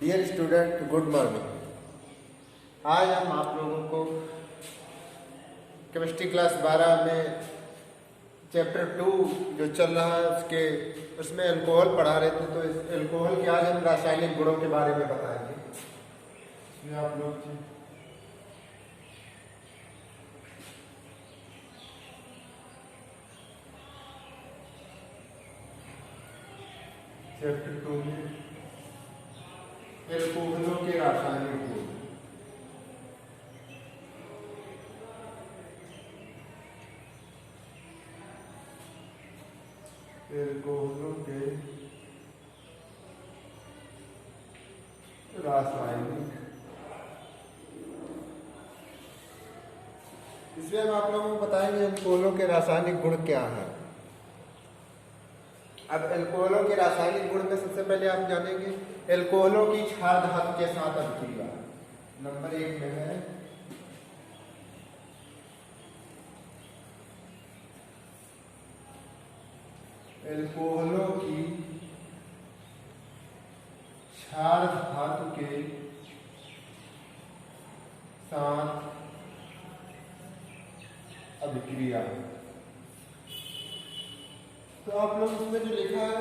Dear student, good morning. आज हम आप लोगों को केमिस्ट्री क्लास 12 में चैप्टर 2 जो चल रहा है उसमें अल्कोहल पढ़ा रहे थे। तो इस अल्कोहल के आज हम रासायनिक गुणों के बारे में बताएंगे। इसमें आप लोग चैप्टर 2 में अल्कोहलों के रासायनिक गुण। अल्कोहलों के रासायनिक, इसमें हम आप लोगों को बताएंगे अल्कोहलों के रासायनिक गुण क्या है। अब अल्कोहलों के रासायनिक गुण में सबसे पहले आप जानेंगे अल्कोहलों की क्षार धातु के साथ अभिक्रिया। नंबर 1 में है अल्कोहलों की क्षार धातु के साथ अभिक्रिया। तो आप लोग इसमें जो लिखा है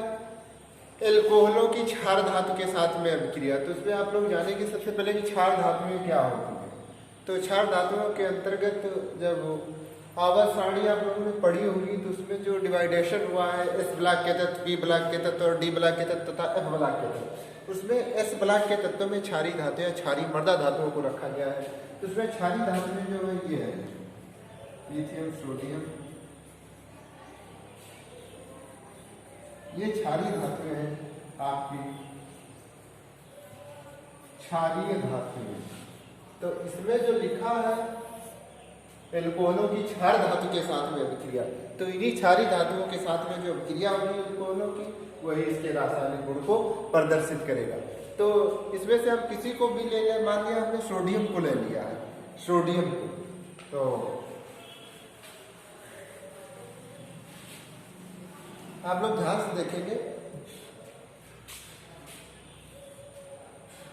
अल्कोहलों की क्षार धातु के साथ में अभिक्रिया, तो इसमें आप लोग जानेंगे सबसे पहले कि क्षार धातुएं क्या होती है। तो क्षार धातुओं के अंतर्गत जब आवर्त सारणी आप लोगों ने पढ़ी होगी तो उसमें जो डिवाइडेशन हुआ है एस ब्लॉक के तत्व, बी ब्लॉक के तत्व और डी ब्लॉक के तत्व तथा एफ ब्लॉक के तत्व, उसमें एस ब्लॉक के तत्व में क्षारीय धातु या क्षारीय मर्दा धातुओं को रखा गया है। तो उसमें क्षारीय धातुएं जो है ये है लिथियम, सोडियम, ये क्षारीय धातुएं हैं आपकी क्षारीय धातुएं। तो इसमें जो लिखा है अल्कोहलों की क्षार धातु के साथ में अभिक्रिया, तो इन्हीं क्षारीय धातुओं के साथ में जो अभिक्रिया होगी अल्कोहलों की वही इसके रासायनिक गुण को प्रदर्शित करेगा। तो इसमें से हम किसी को भी ले लें, मान लिया हमने सोडियम को ले लिया है, सोडियम को, तो आप लोग ध्यान से देखेंगे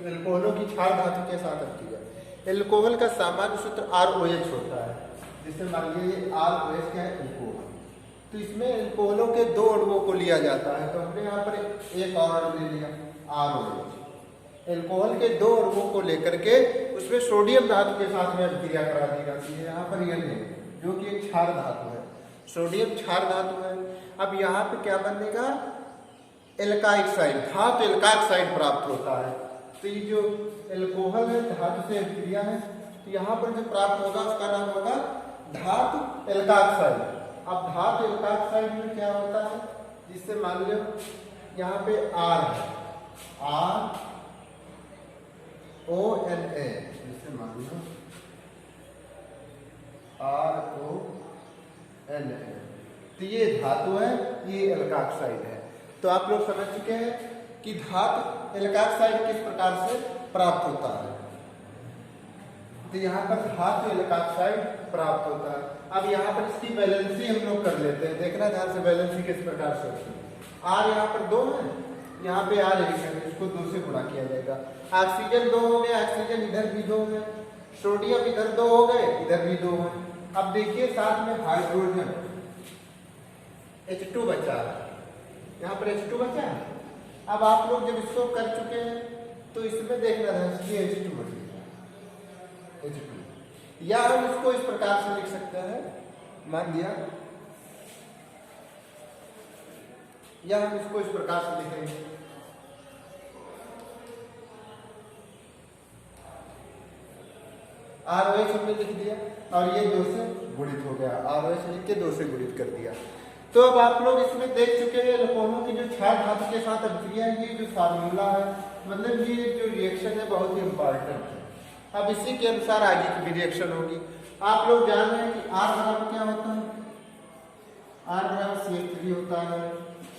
अल्कोहलों की क्षार धातु के साथ अभिक्रिया। अल्कोहल का सामान्य सूत्र ROH होता है, जिससे मान लीजिए ROH क्या है, अल्कोहल। तो इसमें अल्कोहलों के दो अणुओं को लिया जाता है, तो हमने यहाँ पर एक और अणु ले लिया ROH। अल्कोहल के दो अणुओं को लेकर के उसमें सोडियम धातु के साथ में अभिक्रिया करा दी जाती है। यहाँ पर यह जो कि एक क्षार धातु है, सोडियम क्षार धातु है। अब यहाँ पे क्या बनेगा, एल्काइक्साइड, धातु एल्काइक्साइड प्राप्त होता है। तो ये जो अल्कोहल है धातु से अभिक्रिया है, तो यहाँ पर जो प्राप्त होगा उसका नाम होगा धातु एल्काइक्साइड। अब धातु एल्काइक्साइड में क्या होता है, जिससे मान लो यहाँ पे R है, RONA, जिससे मान लो RONA, तो ये धातु है, ये एल्काइक्साइड है। तो आप लोग समझ चुके हैं कि धातु एल्काइक्साइड किस प्रकार से प्राप्त होता है। तो यहाँ पर धातु एल्काइक्साइड प्राप्त होता है। अब यहाँ पर इसकी वैलेंसी हम लोग कर लेते हैं, देखना ध्यान से वैलेंसी किस प्रकार से होती है। R यहाँ पर 2 है, यहाँ पे R एक है, इसको 2 से गुणा किया जाएगा। ऑक्सीजन 2 हो गया, ऑक्सीजन इधर भी 2 है, सोडियम इधर 2 हो गए, इधर भी 2 है। अब देखिए साथ में हाइड्रोजन H2 बचा है, यहाँ पर H2 बचा है। अब आप लोग जब इसको कर चुके हैं तो इसमें देखना था ये H2 बचेगा, H2। या हम इसको इस प्रकार से लिख सकते हैं, मान लिया, या हम इसको इस प्रकार से लिखेंगे, ROH हमने लिख दिया और ये 2 से गुणित हो गया, ROH लिख के 2 से गुणित कर दिया। तो अब आप लोग इसमें देख चुके हैं अल्कोहलों की जो क्षार धातु के साथ अभिक्रिया है, ये जो फार्मूला है, मतलब ये जो रिएक्शन है बहुत ही इंपॉर्टेंट है। अब इसी के अनुसार आगे की भी रिएक्शन होगी। आप लोग जान रहे हैं कि R बराबर क्या होता है, R बराबर CH3 होता है,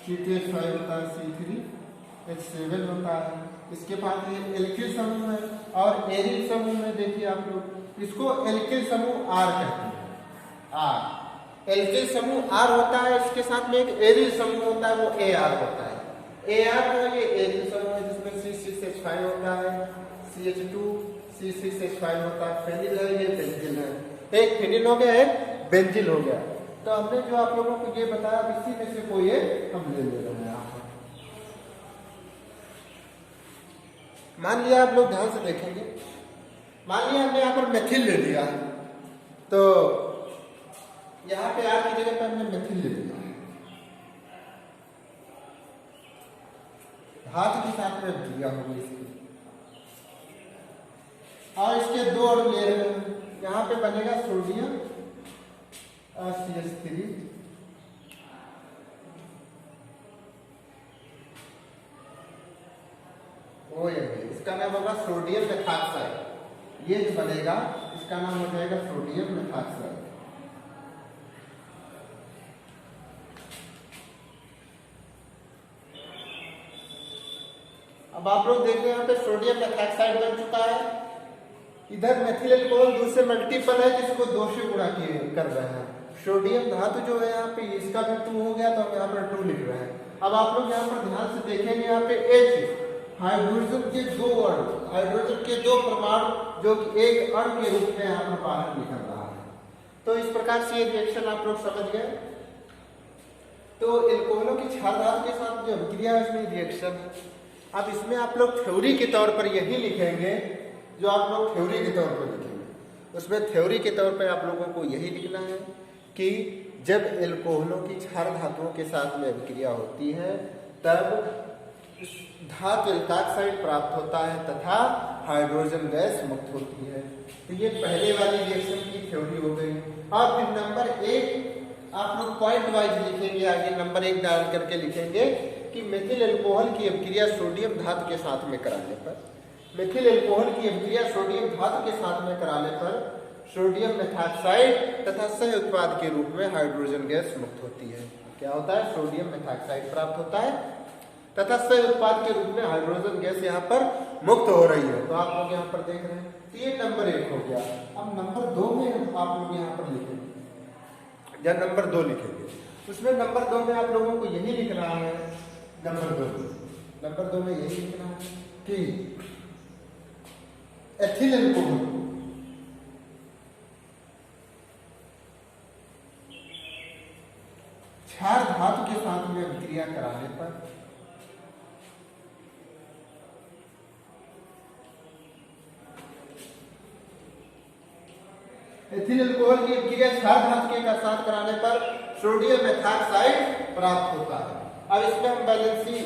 C2H5 होता है, C3H7 होता है। इसके बाद ये एल्किल समूह है, और एरिल समूह में देखिए आप लोग इसको एल्किल समूह R कहते हैं। R एल्किल समूह R होता है, इसके साथ में एक एरिल समूह होता है, वो AR होता है। AR जो है ये एल्यूसॉल है जिसमें C6H5 होता है, CH2 C6H5 होता है, फेनिल है ये बेंजीन है, एक फेनिल हो गया एक बेंजीन हो गया। तो हमने जो आप लोगों को ये बताया इसी में से कोई एक हम ले रहे हैं यहाँ पर। मान लिया आप लोग ध्यान से देखेंगे, मान लिया हमने यहाँ पर मेथिल ले लिया है, तो यहाँ पे आर की जगह पर हमने मेथिल ले लिया है, हाथ के साथ में दिया होगा इसकी, और इसके दो अणु ले रहे हैं, यहाँ पे बनेगा सोडियम और CH3, ओ ये इसका नाम होगा सोडियम मेथॉक्साइड, ये जो बनेगा इसका नाम हो जाएगा सोडियम मेथॉक्साइड। अब आप लोग देख रहे हैं यहाँ पे सोडियम मेथॉक्साइड बन चुका है, इधर मेथिल अल्कोहल दूसरे मल्टीपल है जिसको 2 से गुणा किए कर रहे हैं, सोडियम धातु जो है यहाँ पे इसका भी 2 हो गया तो हम यहाँ पर 2 लिख रहे हैं। अब आप लोग यहाँ पर ध्यान से देखेंगे यहाँ पे H हाइड्रोजन के 2 अणु, हाइड्रोजन के 2 परमाणु जो कि एक अणु के रूप में यहाँ पर बाहर निकल रहा है। तो इस प्रकार से ये रिएक्शन आप लोग समझ गए। तो एल्कोहलों की क्षार धातु के साथ जो अभिक्रिया है उसमें रिएक्शन, अब इसमें आप लोग थ्योरी के तौर पर यही लिखेंगे जो आप लोग थ्योरी के तौर पर लिखेंगे, उसमें थ्योरी के तौर पर आप लोगों को यही लिखना है कि जब एल्कोहलों की क्षार धातुओं के साथ में अभिक्रिया होती है तब धातु एल्काक्साइड प्राप्त होता है तथा हाइड्रोजन गैस मुक्त होती है। तो ये पहले वाली रिएक्शन की थ्योरी हो गई। और फिर नंबर 1 आप लोग पॉइंट वाइज लिखेंगे, आगे नंबर 1 डाल करके लिखेंगे कि मेथिल अल्कोहल की अभिक्रिया सोडियम धातु के साथ में कराने पर, मेथिल अल्कोहल की अभिक्रिया सोडियम धातु के साथ में कराने पर सोडियम मेथॉक्साइड तथा सह उत्पाद के रूप में हाइड्रोजन गैस मुक्त होती है। क्या होता है? सोडियम मेथॉक्साइड प्राप्त होता है तथा सह उत्पाद के रूप में हाइड्रोजन गैस यहाँ पर मुक्त हो रही है। तो आप लोग यहाँ पर देख रहे हैं, तो ये नंबर 1 हो गया। अब नंबर 2 में आप लोग यहाँ पर लिखेंगे, या नंबर 2 लिखेंगे, उसमें नंबर 2 में आप लोगों को यही लिखना है, नंबर 2 में यही लिखना है कि एथिल अल्कोहल क्षार धातु के साथ में अभिक्रिया कराने पर एथिल अल्कोहल की अभिक्रिया क्षार धातु के साथ कराने पर सोडियम मेथॉक्साइड प्राप्त होता है। अब इसमें हम बैलेंसी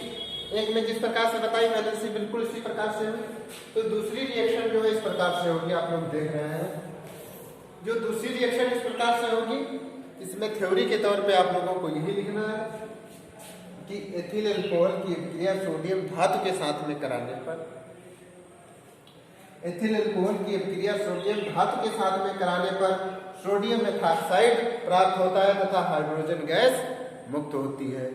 एक में जिस प्रकार से बताई बैलेंसी बिल्कुल इसी प्रकार से हुई। तो दूसरी रिएक्शन जो है इस प्रकार से होगी, आप लोग देख रहे हैं। जो दूसरी रिएक्शन इस प्रकार से होगी, इसमें थ्योरी के तौर पे आप लोगों को यही लिखना है कि एथिल अल्कोहल की अभिक्रिया सोडियम धातु के साथ में कराने पर, एथिल अल्कोहल की अभिक्रिया सोडियम धातु के साथ में कराने पर सोडियम मेथॉक्साइड प्राप्त होता है तथा हाइड्रोजन गैस मुक्त होती है।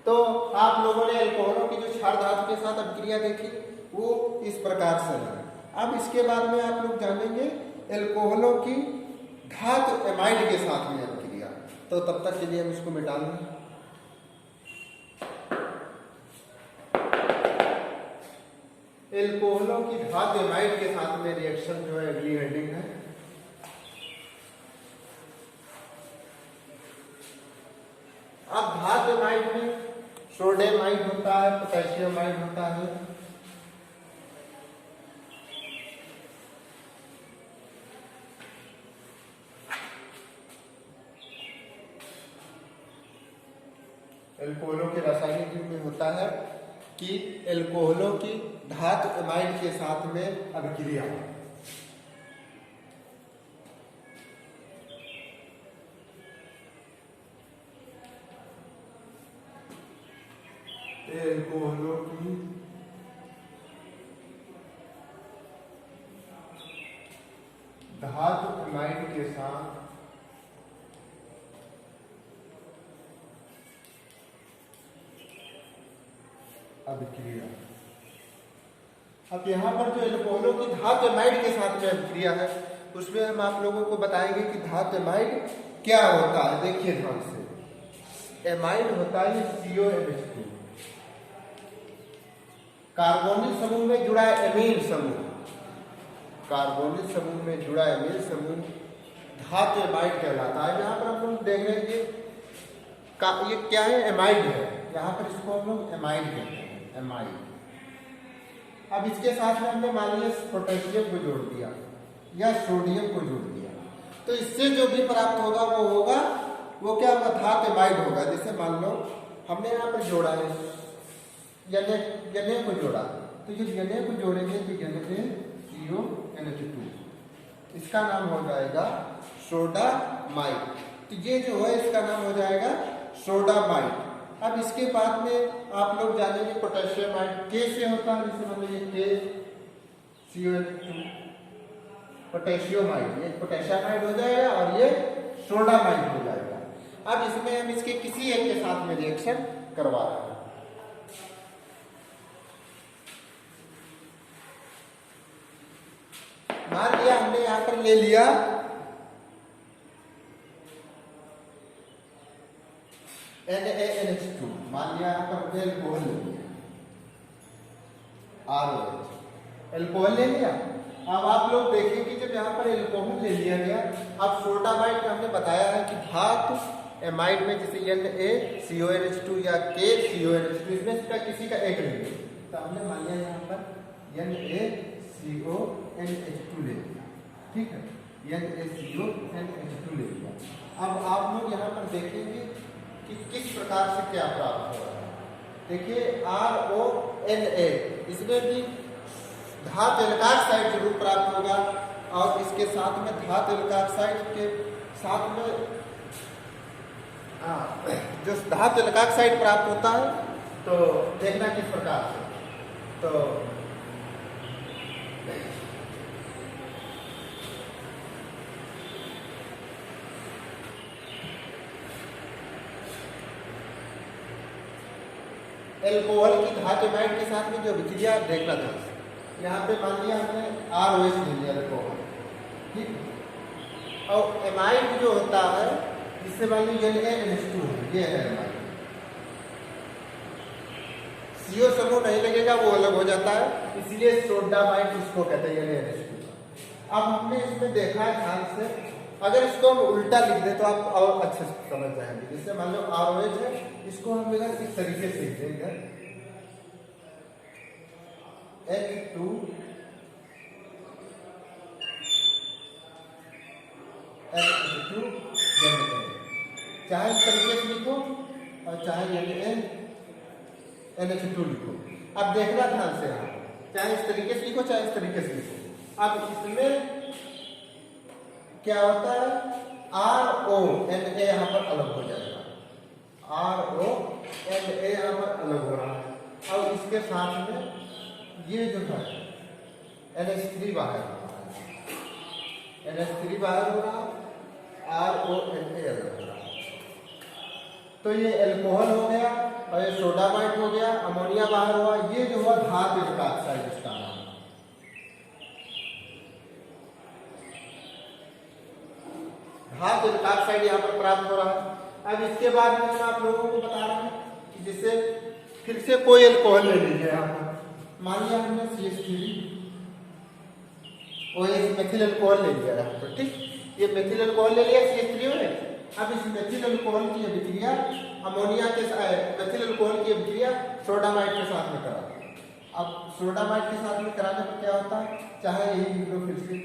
तो आप लोगों ने अल्कोहलों की जो क्षार धातु के साथ अभिक्रिया देखी वो इस प्रकार से है। अब इसके बाद में आप लोग जानेंगे अल्कोहलों की धातु एमाइड के साथ में अभिक्रिया। तो तब तक के लिए हम इसको मिटा लेंगे। एल्कोहलों की धातु एमाइड के साथ में रिएक्शन जो है अगली हेडिंग है। अब धातु एमाइड में सोडियमाइड होता है, पोटेशियमाइड होता है। एल्कोहलों के रासायनिक रूप में होता है कि एल्कोहलों की धातु एमाइड के साथ में अभिक्रिया। एल्कोहलों की धातु एमाइड के साथ अभिक्रिया। अब यहाँ पर जो एल्कोहलों की धातु एमाइड के साथ में अभिक्रिया है उसमें हम आप लोगों को बताएंगे कि धातु एमाइड क्या होता है। देखिए ध्यान से, एमाइड होता है COMH2, कार्बोनिल समूह में जुड़ा एमीन समूह, कार्बोनिल समूह में जुड़ा एमीन समूह धातु एमाइड कहलाता है। यहाँ पर हम लोग देख रहे हैं ये क्या है, एमाइड है। यहाँ पर इसको हम लोग एमाइड कहते हैं, एमाइड। अब इसके साथ में हमने मान लिया पोटेशियम को जोड़ दिया या सोडियम को जोड़ दिया, तो इससे जो भी प्राप्त होगा वो क्या होगा, धातु एमाइड होगा। जैसे मान लो हमने यहाँ पर जोड़ा है Na को जोड़ा, तो जब Na को जोड़ेंगे तो NaCO2, इसका नाम हो जाएगा सोडामाइड। तो ये जो है इसका नाम हो जाएगा सोडामाइड। अब इसके बाद में आप लोग जानेंगे पोटेशियमाइड के से होता है, जैसे मतलब ये KCOH2 पोटेशियमाइड, ये पोटेशियमाइड हो जाएगा और ये सोडामाइड हो जाएगा। अब इसमें हम इसके किसी एक के साथ में रिएक्शन करवा रहे हैं। मान लिया हमने यहां पर ले लिया NaNH2, मान लिया यहां पर एल्कोहल ले लिया, ROH एल्कोहल ले लिया। अब आप लोग देखेंगे जब यहाँ पर एल्कोहल ले लिया गया, अब सोडामाइड का हमने बताया है कि धातु एमाइड में जैसे NaCONH2 या KCONH2, इसमें से किसी का एक लेंगे, तो हमने मान लिया यहाँ पर NaCONH2 ले लिया, ठीक है, NaCONH2 ले लिया। अब आप लोग यहाँ पर देखेंगे कि किस प्रकार से क्या प्राप्त हो रहा है। देखिए RONA, इसमें भी धातु एल्काक्साइड जरूर प्राप्त होगा, और इसके साथ में धातु एल्काक्साइड के साथ में जो धातु एल्काक्साइड प्राप्त होता है, तो देखना किस प्रकार से, तो एल्कोहल की धातु एमाइड के साथ में जो विक्रिया देखना था, यहाँ पे मान लिया हमने ROH ले लिया एल्कोहल, ठीक, और एमाइड जो होता है जिससे मान लीजिए NaNH2 है, ये है एमाइड। CO समूह नहीं लगेगा, वो अलग हो जाता है, इसलिए सोडामाइड इसको कहते हैं NaNH2। अब हमने इसमें देखा है ध्यान से, अगर इसको हम उल्टा लिख दें तो आप और अच्छे से समझ जाएंगे। जैसे मान लो ROH है, इसको हम इधर इस तरीके से लिख देंगे H2 NH2, चाहे इस तरीके से लिखो और चाहे NH2 लिखो। अब देखना ध्यान से, चाहे इस तरीके से लिखो चाहे इस तरीके से लिखो। अब इसमें क्या होता है, RONA यहाँ पर अलग हो जाएगा, RONA यहाँ पर अलग हो रहा है, और इसके साथ में ये जो है NH3 बाहर हो रहा है, NH3 बाहर हो रहा है, RONA अलग हो रहा है। तो ये एल्कोहल हो गया और ये सोडामाइड हो गया, अमोनिया बाहर हुआ, ये जो हुआ धातु एल्काक्साइड इसका नाम। धातु एल्काक्साइड यहाँ पर प्राप्त हो रहा है। अब इसके बाद में हम आप लोगों को बता रहे हैं कि जैसे फिर से कोई एल्कोहल ले लीजिए, यहाँ पर मान लिया हमने CH3 OH मेथिल एल्कोहल ले लिया यहाँ पर, ठीक, ये मेथिल एल्कोहल ले लिया CH3 में। अब इस मेथिल एल्कोहल की अभिक्रिया अमोनिया के मेथिल एल्कोहल की अभिक्रिया सोडामाइड के साथ में करा। अब सोडामाइड के साथ में कराने पर क्या होता है, चाहे यही लिख लो फिर से,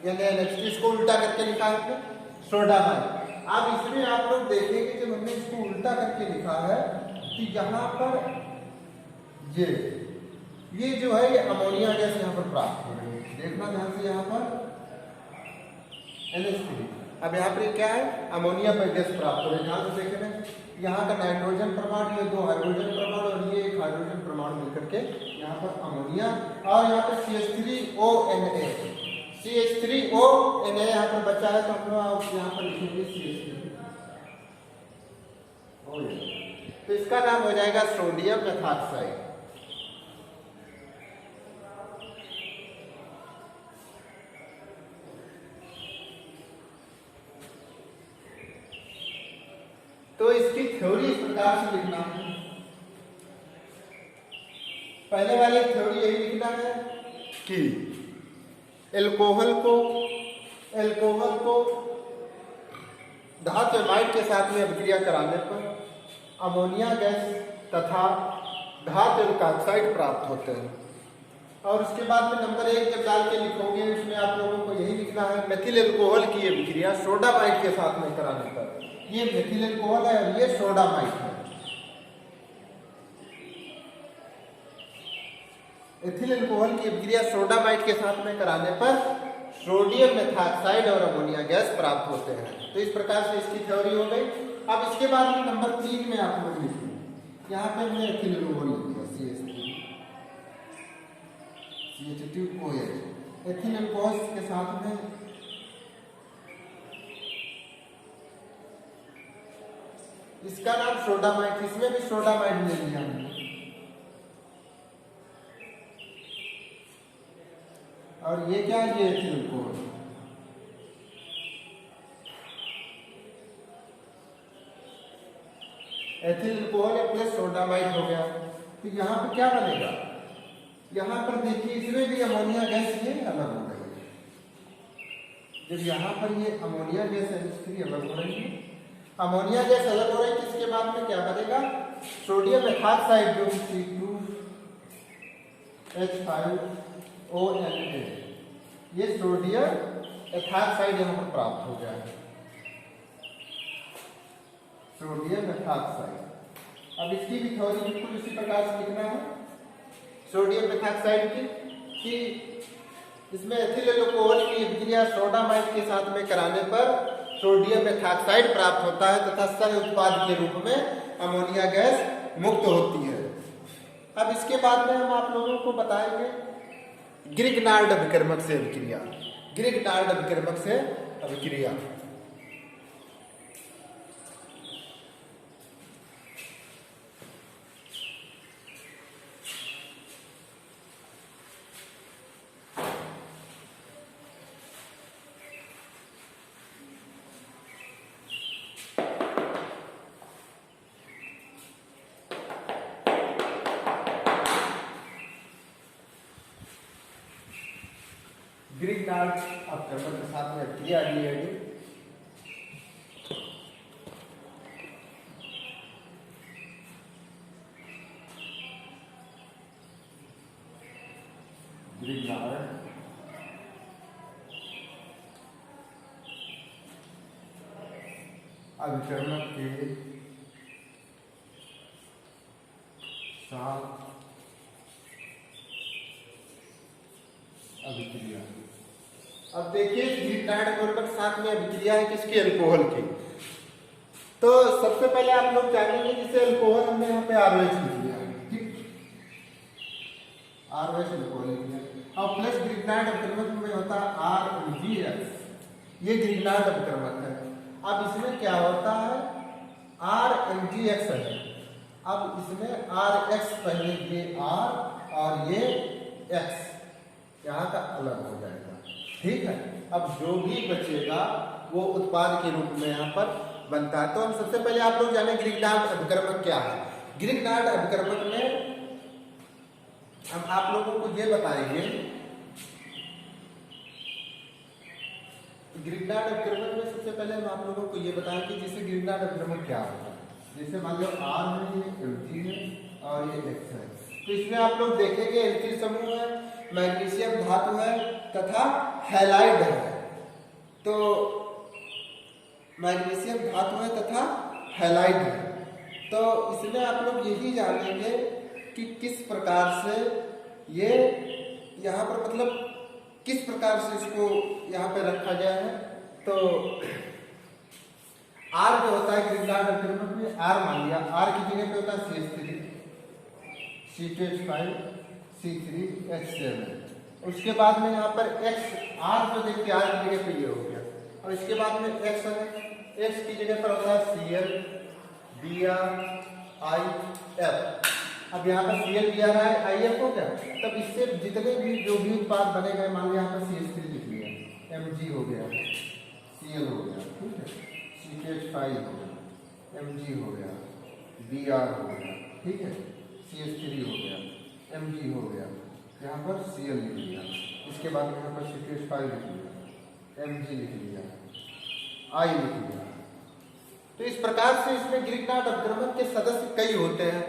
NaNH2, इसको उल्टा करके लिखा है सोडामाइड। अब इसमें आप लोग देखेंगे जब हमने इसको उल्टा करके लिखा है कि यहाँ पर ये जो है ये अमोनिया गैस यहाँ पर प्राप्त हो रही है, देखना ध्यान से, यहाँ पर NH3, अब यहाँ पर क्या है, अमोनिया पर गैस प्राप्त हो रही है। ध्यान से देखें, यहाँ का नाइट्रोजन परमाणु, ये 2 हाइड्रोजन परमाणु और ये 1 हाइड्रोजन परमाणु मिलकर के यहाँ पर अमोनिया, और यहाँ पर CH3ONA, CH3ONA यहाँ पर बचा है, तो हम लोग यहाँ पर लिखेंगे CH3, तो इसका नाम हो जाएगा सोडियम मेथॉक्साइड। तो इसकी थ्योरी इस प्रकार से लिखना है पहले वाली थ्योरी यही लिखना है कि एल्कोहल को धातु एमाइड के साथ में अभिक्रिया कराने पर अमोनिया गैस तथा धातु एल्कोक्साइड प्राप्त होते हैं। और उसके बाद में नंबर 1 जब डाल के लिखोगे उसमें आप लोगों को यही लिखना है मेथिल एल्कोहल की अभिक्रिया सोडामाइड के साथ में कराने पर, ये मेथिल एल्कोहल है और ये सोडामाइड है। एथिल एल्कोहल की अभिक्रिया सोडामाइड के साथ में कराने पर सोडियम मेथॉक्साइड और अमोनिया गैस प्राप्त होते हैं। तो इस प्रकार से इसकी थ्योरी हो गई। अब इसके बाद में नंबर 3 में आप लोग लिखेंगे, यहाँ पे मैं एथिल एल्कोहल लिखूंगा CH2OH। एथिल एल्कोहल के साथ में इसका नाम सोडामाइड, इसमें भी सोडामाइड ले लिया हमने। और ये क्या है, ये ethyl alcohol. Ethyl alcohol plus sodamide हो गया। तो यहाँ पे क्या बनेगा, यहाँ पर देखिए इसमें भी अमोनिया गैस ये अलग हो रही है। जब यहाँ पर ये अमोनिया गैस है इसकी अलग हो रही है, अमोनिया गैस अलग हो रही है, इसके बाद में क्या बनेगा, सोडियम मेथॉक्साइड जो C2H5ONA, ये सोडियम मेथॉक्साइड यहाँ पर प्राप्त हो गया है, सोडियम मेथॉक्साइड। अब इसकी भी थ्योरी बिल्कुल इसी प्रकार से लिखना है सोडियम मेथॉक्साइड की, कि इसमें एथिल एल्कोहल की अभिक्रिया सोडामाइड के साथ में कराने पर सोडियम मेथॉक्साइड प्राप्त होता है तथा सह उत्पाद के रूप में अमोनिया गैस मुक्त होती है। अब इसके बाद में हम आप लोगों को बताएंगे ग्रिग्नार्ड अभिकर्मक से अभिक्रिया, ग्रिग्नार्ड अभिकर्मक से अभिक्रिया। ग्रिग्नार्ड अभिकर्मक के साथ में अभिक्रिया ली है। ग्रिग्नार्ड अभिकर्मक के साथ अभिक्रिया। अब देखिए ग्रिग्नार्ड अभिकर्मक साथ में अभिक्रिया है किसकी, अल्कोहल की। तो सबसे पहले आप लोग जानेंगे जिसे अल्कोहल हमने यहाँ पे आरओएच लिख लिया, ठीक, आरओएच अल्कोहल लिख लिया। और प्लस ग्रिग्नार्ड अभिकर्मक में होता है RMgX, ये ग्रिग्नार्ड अभिकर्मक है। अब इसमें क्या होता है, RMgX है। अब इसमें RX पहले ये R और ये X यहाँ का अलग हो जाएगा, ठीक है। अब जो भी बचेगा वो उत्पाद के रूप में यहाँ पर बनता है। तो हम सबसे पहले आप लोग जाने ग्रिग्नार्ड अभिकर्मक क्या है। ग्रिग्नार्ड अभिकर्मक में हम आप लोगों को ये बताएंगे, ग्रिग्नार्ड अभिकर्मक में सबसे पहले हम आप लोगों को ये बताएंगे जैसे ग्रिग्नार्ड अभिकर्मक क्या होता है। जैसे मान लो R है, ये Mg है और ये X है। तो इसमें आप लोग देखेंगे एल्किल समूह है, मैग्नीशियम धातु है तथा हैलाइड है। तो मैग्नीशियम धातु है तथा हैलाइड है। तो इसमें आप लोग यही जानेंगे कि किस प्रकार से ये यहाँ पर मतलब किस प्रकार से इसको यहाँ पे रखा गया है। तो R जो होता है ग्रिग्नार्ड अभिकर्मक में, R मान लिया, R की जगह पे होता है CH3, C2H5 C3H7। उसके बाद में यहाँ पर X, R जो देखिए R की जगह पे ये हो गया, और इसके बाद में X है, X की जगह पर होता है Cl Br IF। अब यहाँ पर Cl Br IF हो गया। तब इससे जितने भी जो भी उत्पाद बने गए, मान लिया यहाँ पर CH3 लिख लिया, Mg हो गया, Cl हो गया, ठीक है, C2H5 हो गया, Mg हो गया, Br हो गया, ठीक है, CH3 हो गया, Mg हो गया, यहाँ पर Cl लिख लिया, इसके बाद यहाँ पर CH5 लिख लिया, Mg लिख लिया, I लिख लिया। तो इस प्रकार से इसमें ग्रिग्नार्ड अपक्रमण के सदस्य कई होते हैं।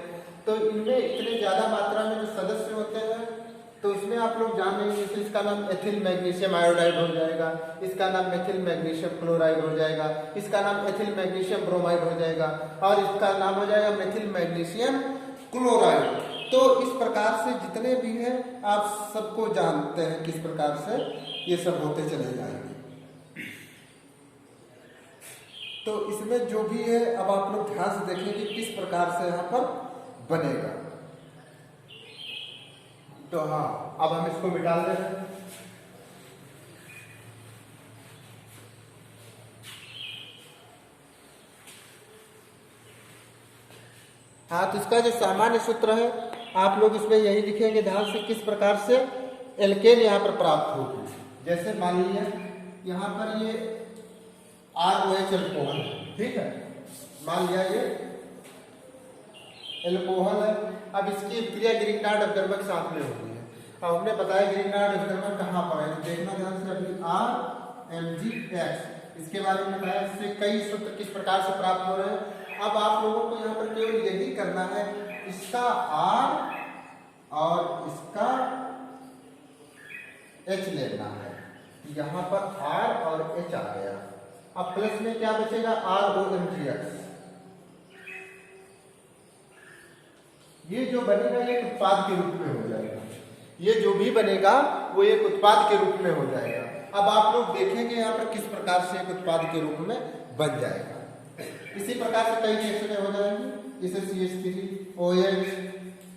तो इनमें इतने ज्यादा मात्रा में जो सदस्य होते हैं, तो इसमें आप लोग जान लेंगे कि इसका नाम एथिल मैग्नीशियम आयोडाइड हो जाएगा, इसका नाम एथिल मैग्नीशियम क्लोराइड हो जाएगा, इसका नाम एथिल मैग्नीशियम ब्रोमाइड हो जाएगा, और इसका नाम हो जाएगा मेथिल मैग्नीशियम क्लोराइड। तो इस प्रकार से जितने भी हैं आप सबको जानते हैं किस प्रकार से ये सब होते चले जाएंगे। तो इसमें जो भी है अब आप लोग ध्यान से देखेंगे किस प्रकार से यहाँ पर बनेगा। तो हाँ, अब हम इसको मिटा दे रहे हैं। हाँ, तो इसका जो सामान्य सूत्र है आप लोग इसमें यही लिखेंगे ध्यान से किस प्रकार से एल्केन यहाँ पर प्राप्त होगी। जैसे मान लीजिए यहाँ पर ये ROH एल्कोहल है, ठीक है, मान लिया ये एल्कोहल है। अब इसकी क्रिया ग्रिग्नार्ड अपक्रमण के साथ में होती है। अब हमने बताया ग्रिग्नार्ड अपक्रमण कहाँ पर है, देखना ध्यान से। अभी RMgX इसके बारे में बताया, इससे कई सूत्र किस प्रकार से प्राप्त हो रहे हैं। अब आप लोगों को यहाँ पर केवल यही करना है, इसका R और इसका H लेना है। यहाँ पर R और H आ गया। अब प्लस में क्या बचेगा, ROMgX। ये जो बनेगा ये एक उत्पाद के रूप में हो जाएगा, ये जो भी बनेगा वो एक उत्पाद के रूप में हो जाएगा। अब आप लोग देखेंगे यहाँ पर किस प्रकार से एक उत्पाद के रूप में बन जाएगा। इसी प्रकार से कई रिएक्शनें हो जाएंगी। इसे CH3OH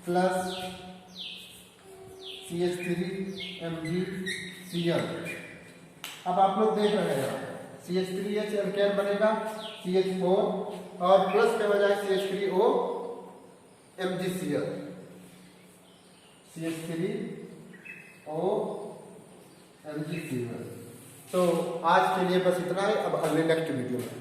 प्लस CH3MgCl। अब आप लोग देख रहे हैं CH3H एल्केन बनेगा, CH4 और प्लस के बजाय CH3O MgCl, CH3O MgCl। तो आज के लिए बस इतना ही। अब अगले नेक्स्ट वीडियो में